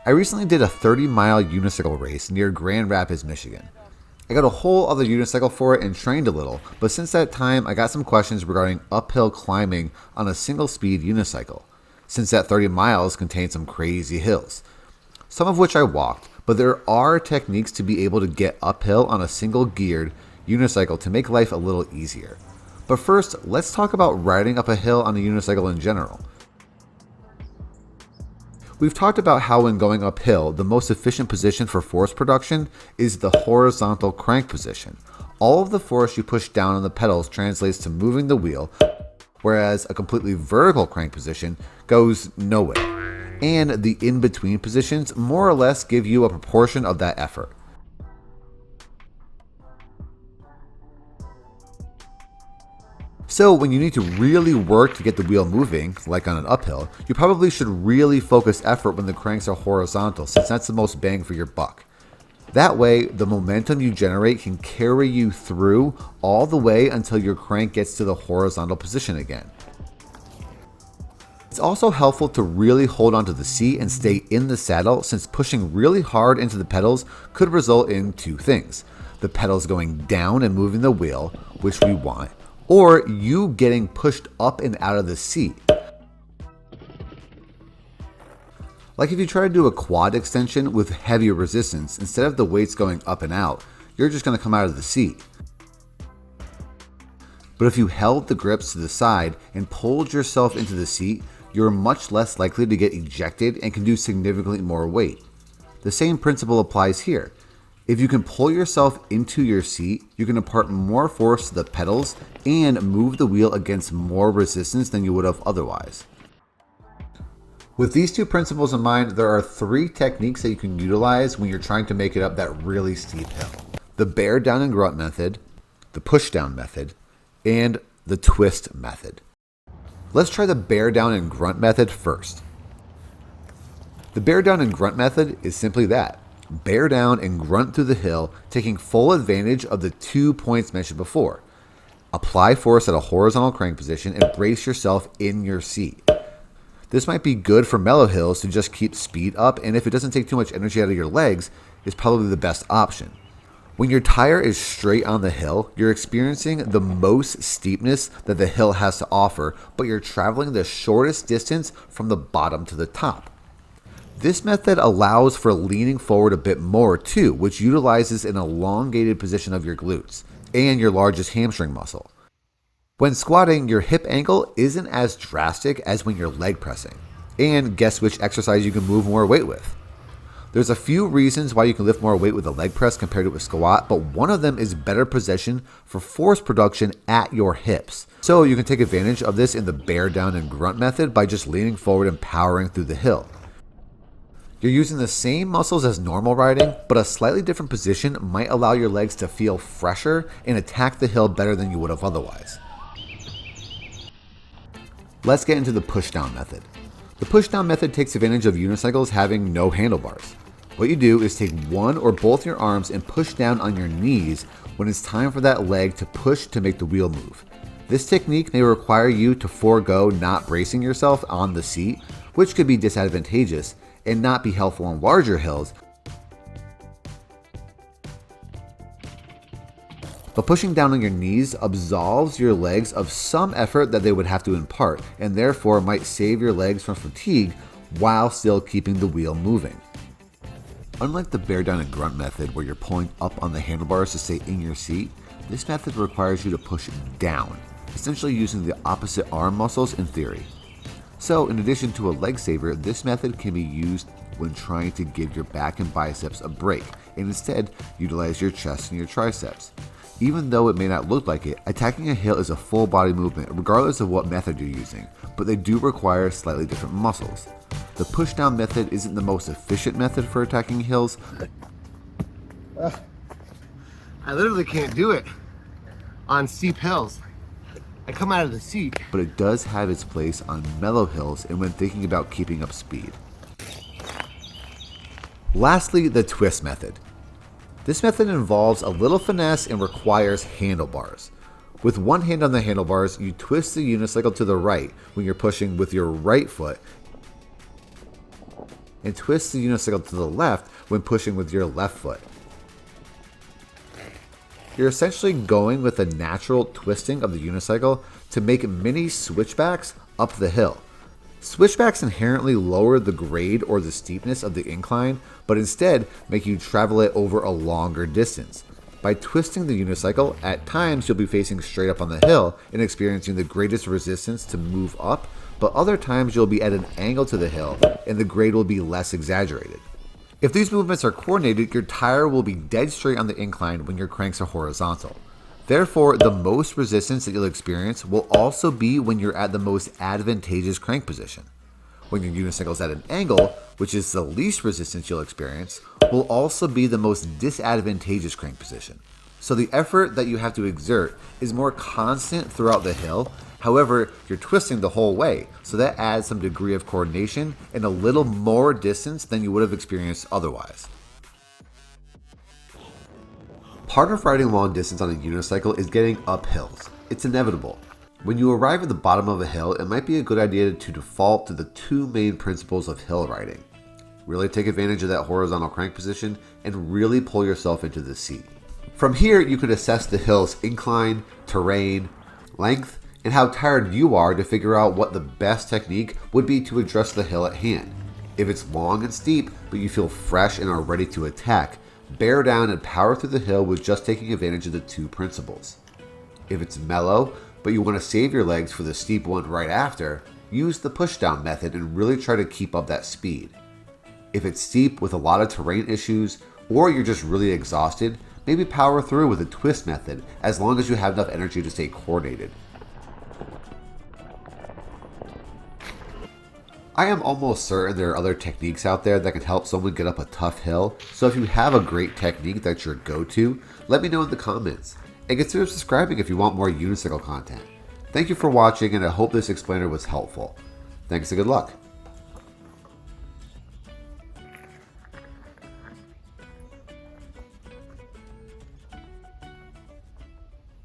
I recently did a 30-mile unicycle race near Grand Rapids, Michigan. I got a whole other unicycle for it and trained a little, but since that time I got some questions regarding uphill climbing on a single-speed unicycle, since that 30 miles contained some crazy hills. Some of which I walked, but there are techniques to be able to get uphill on a single-geared unicycle to make life a little easier. But first, let's talk about riding up a hill on a unicycle in general. We've talked about how when going uphill, the most efficient position for force production is the horizontal crank position. All of the force you push down on the pedals translates to moving the wheel, whereas a completely vertical crank position goes nowhere. And the in-between positions more or less give you a proportion of that effort. So when you need to really work to get the wheel moving, like on an uphill, you probably should really focus effort when the cranks are horizontal, since that's the most bang for your buck. That way, the momentum you generate can carry you through all the way until your crank gets to the horizontal position again. It's also helpful to really hold onto the seat and stay in the saddle, since pushing really hard into the pedals could result in two things: the pedals going down and moving the wheel, which we want, or you getting pushed up and out of the seat. Like if you try to do a quad extension with heavier resistance, instead of the weights going up and out, you're just going to come out of the seat. But if you held the grips to the side and pulled yourself into the seat, you're much less likely to get ejected and can do significantly more weight. The same principle applies here. If you can pull yourself into your seat, you can impart more force to the pedals and move the wheel against more resistance than you would have otherwise. With these two principles in mind, there are three techniques that you can utilize when you're trying to make it up that really steep hill: the bear down and grunt method, the push down method, and the twist method. Let's try the bear down and grunt method first. The bear down and grunt method is simply that: bear down and grunt through the hill, taking full advantage of the 2 points mentioned before. Apply force at a horizontal crank position and brace yourself in your seat. This might be good for mellow hills to just keep speed up, and if it doesn't take too much energy out of your legs, it's probably the best option. When your tire is straight on the hill, you're experiencing the most steepness that the hill has to offer, but you're traveling the shortest distance from the bottom to the top. This method allows for leaning forward a bit more too, which utilizes an elongated position of your glutes and your largest hamstring muscle. When squatting, your hip angle isn't as drastic as when you're leg pressing. And guess which exercise you can move more weight with? There's a few reasons why you can lift more weight with a leg press compared to a squat, but one of them is better position for force production at your hips. So you can take advantage of this in the bear down and grunt method by just leaning forward and powering through the hill. You're using the same muscles as normal riding, but a slightly different position might allow your legs to feel fresher and attack the hill better than you would have otherwise. Let's get into the push-down method. The push-down method takes advantage of unicycles having no handlebars. What you do is take one or both your arms and push down on your knees when it's time for that leg to push to make the wheel move. This technique may require you to forego not bracing yourself on the seat, which could be disadvantageous and not be helpful on larger hills. But pushing down on your knees absolves your legs of some effort that they would have to impart, and therefore might save your legs from fatigue while still keeping the wheel moving. Unlike the bear down and grunt method where you're pulling up on the handlebars to stay in your seat, this method requires you to push down, essentially using the opposite arm muscles in theory. So in addition to a leg saver, this method can be used when trying to give your back and biceps a break, and instead utilize your chest and your triceps. Even though it may not look like it, attacking a hill is a full body movement regardless of what method you're using, but they do require slightly different muscles. The push down method isn't the most efficient method for attacking hills. I literally can't do it on steep hills. I come out of the seat. But it does have its place on mellow hills and when thinking about keeping up speed. Lastly, the twist method. This method involves a little finesse and requires handlebars. With one hand on the handlebars, you twist the unicycle to the right when you're pushing with your right foot, and twist the unicycle to the left when pushing with your left foot. You're essentially going with a natural twisting of the unicycle to make mini switchbacks up the hill. Switchbacks inherently lower the grade or the steepness of the incline, but instead make you travel it over a longer distance. By twisting the unicycle, at times you'll be facing straight up on the hill and experiencing the greatest resistance to move up, but other times you'll be at an angle to the hill and the grade will be less exaggerated. If these movements are coordinated, your tire will be dead straight on the incline when your cranks are horizontal. Therefore, the most resistance that you'll experience will also be when you're at the most advantageous crank position. When your unicycle is at an angle, which is the least resistance you'll experience, will also be the most disadvantageous crank position. So the effort that you have to exert is more constant throughout the hill. However, you're twisting the whole way, so that adds some degree of coordination and a little more distance than you would have experienced otherwise. Part of riding long distance on a unicycle is getting up hills. It's inevitable. When you arrive at the bottom of a hill, it might be a good idea to default to the two main principles of hill riding. Really take advantage of that horizontal crank position and really pull yourself into the seat. From here, you can assess the hill's incline, terrain, length, and how tired you are to figure out what the best technique would be to address the hill at hand. If it's long and steep, but you feel fresh and are ready to attack, bear down and power through the hill with just taking advantage of the two principles. If it's mellow, but you want to save your legs for the steep one right after, use the pushdown method and really try to keep up that speed. If it's steep with a lot of terrain issues, or you're just really exhausted, maybe power through with a twist method as long as you have enough energy to stay coordinated. I am almost certain there are other techniques out there that can help someone get up a tough hill, so if you have a great technique that's your go-to, let me know in the comments. And consider subscribing if you want more unicycle content. Thank you for watching, and I hope this explainer was helpful. Thanks and good luck.